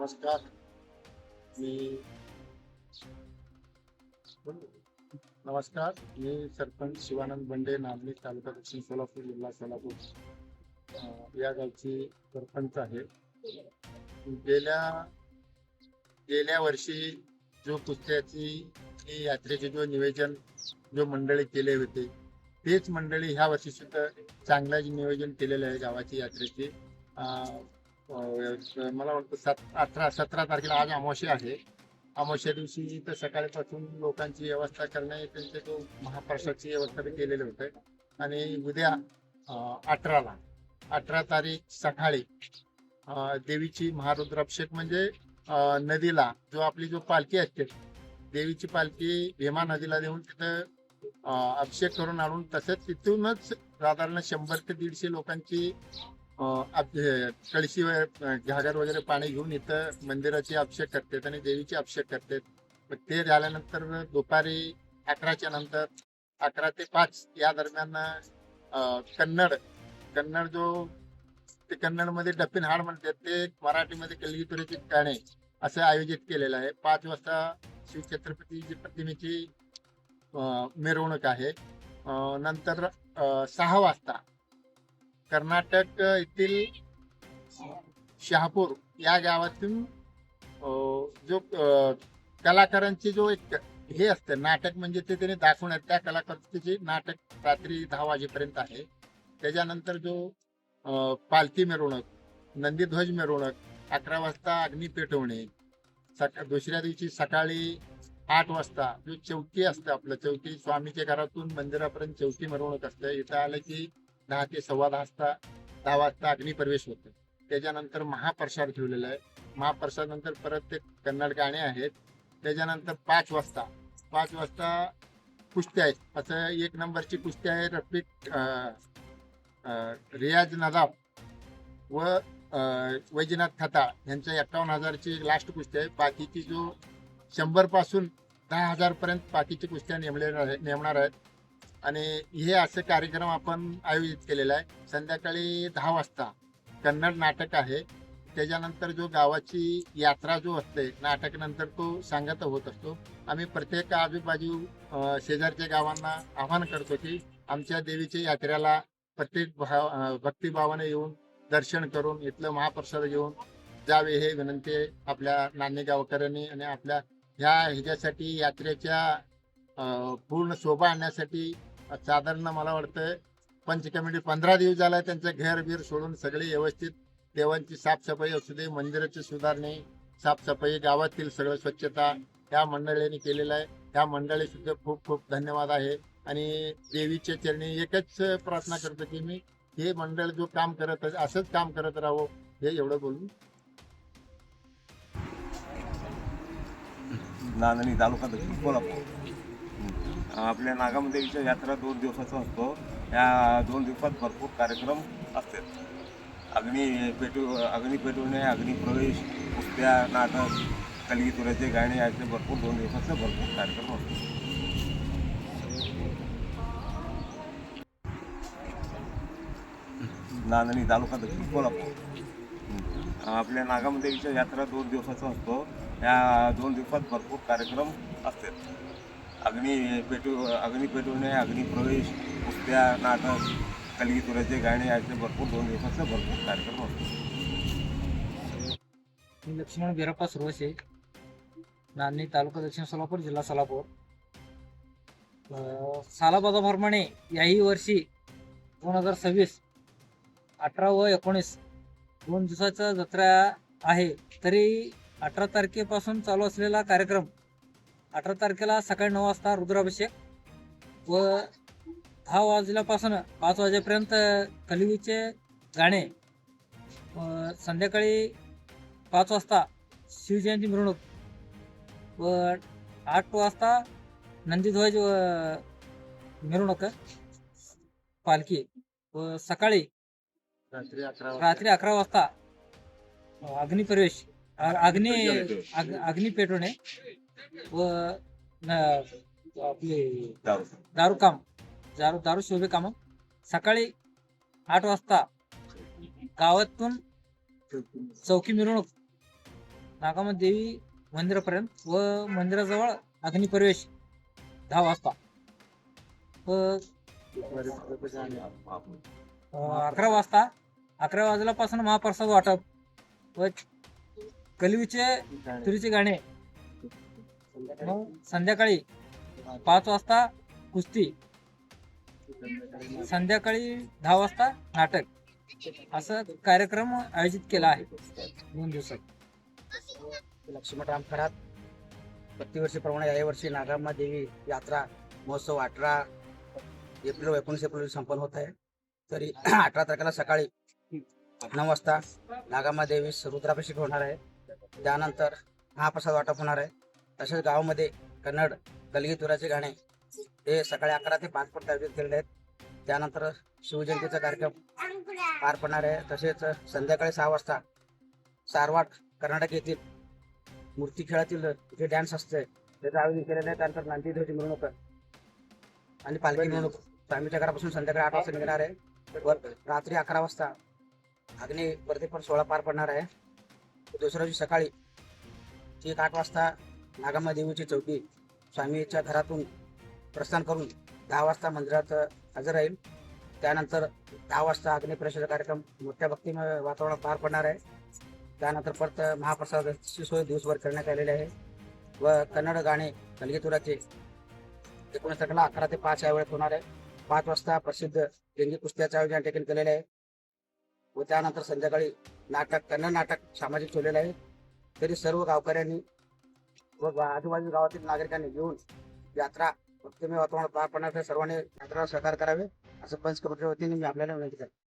नमस्कार. मी नमस्कार. मी सरपंच शिवानंद बंडे, नामणी, तालुका दक्षिण सोलापूर, जिल्हा सोलापूर या गावची सरपंच आहे. गेल्या गेल्या वर्षी जो कुस्त्याची ही यात्रेचे जो नियोजन जो मंडळी केले होते, तेच मंडळी ह्या वर्षी सुद्धा चांगलं नियोजन केलेलं आहे गावाची यात्रेची. मला वाटतं 17 तारखेला आज अमावास्या आहे. अमावास्या दिवशी तर सकाळपासून लोकांची व्यवस्था करणे, त्यांचे जो महाप्रसादची व्यवस्था बी केलेली होते. आणि उद्या 18ला 18 तारीख सकाळी देवीची महारुद्राभिषेक म्हणजे नदीला जो आपली जो पालखी असते, देवीची पालखी भीमा नदीला देऊन तिथं अभिषेक करून आणून तसंच तिथूनच साधारण 100 ते 150 लोकांची कळशीवर घागर वगैरे पाणी घेऊन इथं मंदिराची अभिषेक करतात आणि देवीची अभिषेक करतात. मग ते झाल्यानंतर दुपारी 11च्या नंतर 11 ते 5 या दरम्यान कन्नड कन्नड जो ते कन्नडमध्ये डप्पिन हाड म्हणतात, ते मराठीमध्ये कलगीतुरीचे गाणे असं आयोजित केलेलं आहे. 5 वाजता शिवछत्रपतीची प्रतिमेची मिरवणूक आहे. नंतर 6 वाजता कर्नाटक येथील शहापूर या गावातून जो कलाकारांची जो एक हे असतं नाटक, म्हणजे ते त्याने दाखवण्यात त्या कलाकारांचे नाटक रात्री 10 वाजेपर्यंत आहे. त्याच्यानंतर जो पालखी मिरवणूक, नंदीध्वज मिरवणूक, 11 वाजता अग्नी पेटवणे, दुसऱ्या दिवशी सकाळी 8 वाजता जो चौकी असतं, आपलं चौकी स्वामीच्या घरातून मंदिरापर्यंत चौकी मिरवणूक असते. इथं आलं की 10 ते सव्वा 10 वाजता अग्निप्रवेश होतो. त्याच्यानंतर महाप्रसाद ठेवलेला आहे. महाप्रसाद नंतर परत ते कन्नड गाणे आहेत. त्याच्यानंतर 5 वाजता कुस्त्या आहेत. असं 1 नंबरची कुस्ती आहे. रफिक रियाज नदाब व वैजनाथ खताळ यांच्या 51,000ची लास्ट कुस्ती आहे. बाकीची जो 100 पासून 10,000 पर्यंत बाकीची कुस्त्या नेमणार आहेत. आणि हे असे कार्यक्रम आपण आयोजित केलेला आहे. संध्याकाळी 10 वाजता कन्नड नाटक आहे. त्याच्यानंतर जो गावाची यात्रा जो असते नाटक नंतर तो सांगत होत असतो. आम्ही प्रत्येक आजूबाजू शेजारच्या गावांना आवाहन करतो की आमच्या देवीच्या यात्रेला प्रत्येक भक्तिभावाने येऊन दर्शन करून इथलं महाप्रसाद घेऊन जावे, हे विनंती आपल्या नाणे गावकऱ्यांनी. आणि आपल्या ह्या ह्याच्यासाठी यात्रेच्या पूर्ण शोभा आणण्यासाठी साधारण मला वाटतं पंच कमिटी 15 दिवस झाला त्यांचं घर बीर सोडून सगळे व्यवस्थित देवांची साफसफाई असू दे, मंदिराची सुधारणे, साफसफाई, गावातील सगळं स्वच्छता या मंडळींनी केलेलं आहे. या मंडळी सुद्धा खूप खूप धन्यवाद आहे. आणि देवीच्या चरणी एकच प्रार्थना करतो की मी हे मंडळ जो काम करत असंच काम करत राहावं, हे एवढं बोलून. नांदणी तालुका दक्षिण सोलापूर. आपल्या नागामदेवीच्या यात्रा 2 दिवसाचा असतो. या 2 दिवसात भरपूर कार्यक्रम असतात. अग्नी पेटवणे, अग्निप्रवेश, कुस्त्या, नाटक, कलगीतुऱ्याचे गाणे असे भरपूर 2 दिवसाचे भरपूर कार्यक्रम असतात. नांदणी तालुका दक्षिण सोलापूर. आपल्या नागामदेवीच्या यात्रा 2 दिवसाचा असतो. या 2 दिवसात भरपूर कार्यक्रम असतात. अग्नी पेटवणे, अग्निप्रवेश, कुस्त्या, नाटक, कलगीतुऱ्याचे गाणे असे भरपूर 2 दिवसाचे भरपूर कार्यक्रम असतात. मी लक्ष्मण बिरप्पा सुरवसे, नांदणी तालुका दक्षिण सोलापूर, जिल्हा सोलापूर. सालाबादाप्रमाणे याही वर्षी 2026 18 व 19 2 दिवसाचा जत्रा आहे. तरी 18 तारखेपासून चालू असलेला कार्यक्रम 18 तारखेला सकाळी 9 वाजता रुद्राभिषेक व 10 वाजल्यापासून 5 वाजेपर्यंत कलिवीचे गाणे, संध्याकाळी 5 वाजता शिवजयंती मिरवणूक व 8 वाजता नंदीध्वज मिरवणूक पालखी व सकाळी रात्री 11 वाजता अग्निप्रवेश, अग्नी पेटवणे व आपले दारू शोभे काम. सकाळी 8 वाजता गावातून चौकी मिरवणूक नागामा देवी मंदिरापर्यंत व मंदिराजवळ अग्निप्रवेश 10 वाजता व 11 वाजल्यापासून महाप्रसाद वाटप व कलवीचे तुरीचे गाणे. मग संध्याकाळी 5 वाजता कुस्ती, संध्याकाळी 10 वाजता नाटक असं कार्यक्रम आयोजित केला आहे 2 दिवसात. लक्ष्मणराम खरात प्रतिवर्षीप्रमाणे याही वर्षी नागांबा देवी यात्रा महोत्सव 18 एप्रिल व 19 एप्रिल रोजी संपन्न होत आहे. तरी 18 तारखेला सकाळी 9 वाजता नागांबा देवी रुद्राभिषेक होणार आहे. त्यानंतर महाप्रसाद वाटप होणार आहे. तसेच गावामध्ये कन्नड गलगी तुराचे गाणे हे सकाळी 11 ते 5 पर्यंत आयोजित केलेले आहेत. त्यानंतर शिवजयंतीचा कार्यक्रम पार पडणार आहे. तसेच संध्याकाळी 6 वाजता सारवाड कर्नाटक येथील मूर्ती खेळातील जे डॅन्स असते त्याचं आयोजन केलेलं आहे. त्यानंतर नांदी ध्वज मिरवणूक आणि पालखी मिरवणूक स्वामीच्या घरापासून संध्याकाळी 8 वाजता निघणार आहे व रात्री 11 वाजता अग्नी प्रदीपन सोहळा पार पडणार आहे. दुसऱ्या दिवशी सकाळी ठीक 8 वाजता नागांबा देवीची चौकी स्वामीच्या घरातून प्रस्थान करून 10 वाजता मंदिरात हजर राहील. त्यानंतर 10 वाजता अग्निप्रवेशाचा कार्यक्रम मोठ्या भक्तिमय वातावरणात पार पडणार आहे. त्यानंतर परत महाप्रसादाची सोय दिवसभर करण्यात आलेली आहे व कन्नड गाणे कलगीतुराचे 19 तारखेला 11 ते 5 या वेळेत होणार आहे. 5 वाजता प्रसिद्ध देंगी कुस्त्याचं आयोजन या ठिकाणी केलेलं आहे व त्यानंतर संध्याकाळी नाटक कन्नड नाटक सामाजिक ठेवलेलं आहे. तरी सर्व गावकऱ्यांनी व आजूबाजू गावातील नागरिकांनी येऊन यात्रा भक्तिमय वातावरणात पार पडण्यासाठी सर्वांनी यात्रेला सहकार्य करावे असं पंच कमिटीच्या वतीने मी आपल्याला विनंती करतो.